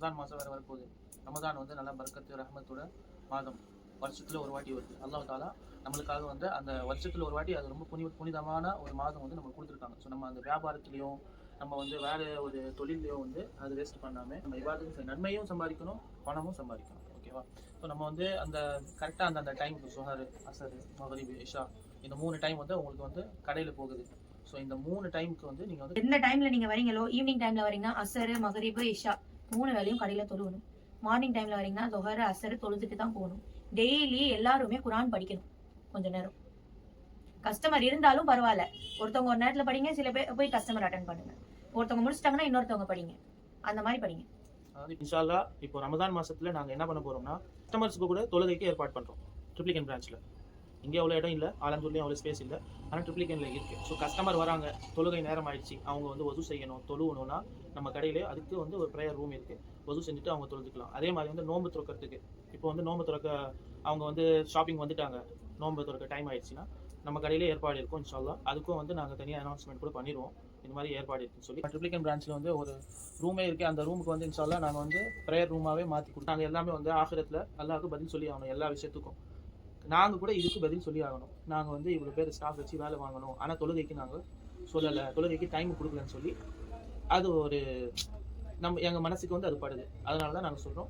ரம்ஜான் மாதம் வேறு வரப்போகுது. ரமதான் வந்து நல்லா பரக்கத்து ரஹமத்தோட மாதம். வருஷத்தில் ஒரு வாட்டி வருது. அல்லாஹ் தாலா நம்மளுக்காக வந்து அந்த வருஷத்தில் ஒரு வாட்டி அது ரொம்ப புனிதமான ஒரு மாதம் வந்து நம்மளுக்கு கொடுத்துருக்காங்க. ஸோ நம்ம அந்த வியாபாரத்துலேயும் நம்ம வந்து வேறு ஒரு தொழிலையும் வந்து அது வேஸ்ட் பண்ணாமல் நம்ம இவாதத்துக்கு நன்மையும் சம்பாதிக்கணும், பணமும் சம்பாதிக்கணும். ஓகேவா? ஸோ நம்ம வந்து அந்த கரெக்டாக அந்த டைமுக்கு சுஹர், அசர், மகரிப், இஷா இந்த 3 டைம் வந்து உங்களுக்கு வந்து கடையில் போகுது. ஸோ இந்த 3 டைமுக்கு வந்து நீங்கள் வந்து எந்த டைம்ல நீங்க வரீங்களோ, ஈவினிங் டைம்ல வரீங்கன்னா அசரு, மகரிபு, இஷா 3 வேளையும் கடையில தொழுகணும். மார்னிங் டைம்ல வரீங்கன்னா தொஹர், அசரு தொழுதுட்டு தான் போகணும். டெய்லி எல்லாருமே குரான் படிக்கணும் கொஞ்ச நேரம். கஸ்டமர் இருந்தாலும் பரவாயில்ல, ஒருத்தவங்க ஒரு நேரத்துல படிங்க, சில பேர் போய் கஸ்டமர் அட்டன் பண்ணுங்க. ஒருத்தவங்க முடிச்சிட்டாங்கன்னா இன்னொருத்தவங்க படிங்க, அந்த மாதிரி படிங்க. அதாவது இன்ஷா அல்லாஹ் இப்போ ரமதான் மாசத்துல நாங்கள் என்ன பண்ண போறோம்னா கஸ்டமர்ஸ்க்கு கூட தொழுகைக்கு ஏற்பாடு பண்ணுறோம். ட்ரிப்ளிகன் பிரான்ச்சில் இங்கே அவ்வளோ இடம் இல்லை, ஆலந்தூர்லேயும் அவ்வளோ ஸ்பேஸ் இல்லை, ஆனால் ட்ரிப்ளிகனில் இருக்குது. ஸோ கஸ்டமர் வராங்க, தொழுகை நேரம் ஆயிடுச்சு, அவங்க வந்து வசூ செய்யணும், தொழுவணும்னா நம்ம கடையிலே அதுக்கு வந்து ஒரு ப்ரேயர் ரூம் இருக்குது, வசூ செஞ்சுட்டு அவங்க தொழுதுக்கலாம். அதே மாதிரி வந்து நோன்பு துறக்கிறதுக்கு இப்போ வந்து நோன்பு துறக்க அவங்க வந்து ஷாப்பிங் வந்துட்டாங்க, நோன்பு துறக்க டைம் ஆயிடுச்சுன்னா நம்ம கடையிலே ஏற்பாடு இருக்கும். இன்ஷா அல்லாஹ் அதுக்கும் வந்து நாங்கள் தனியாக அனௌன்ஸ்மெண்ட் கூட பண்ணிடுவோம், இந்த மாதிரி ஏற்பாடு இருக்குன்னு சொல்லி. ட்ரிப்ளிகன் பிரான்ச்சில் வந்து ஒரு ரூமே இருக்குது. அந்த ரூமுக்கு வந்து இன்ஷா அல்லாஹ் நாங்கள் வந்து ப்ரேயர் ரூமாகவே மாற்றி கொடுத்தாங்க. எல்லாமே வந்து ஆகிரத்தில் அல்லாஹ்வுக்கு பதில் சொல்லி ஆகணும் எல்லா விஷயத்துக்கும். நாங்கள் கூட இதுக்கு பதில் சொல்லி ஆகணும். நாங்கள் வந்து இவ்வளோ பேர் ஸ்டாஃப் வச்சு வேலை வாங்கணும், ஆனால் தொழுகைக்கு நாங்கள் சொல்லலை, தொழுகைக்கு டைம் கொடுக்கலன்னு சொல்லி அது ஒரு நம்ம எங்கள் மனசுக்கு வந்து அது படுது. அதனால தான் நாங்கள் சொல்கிறோம்.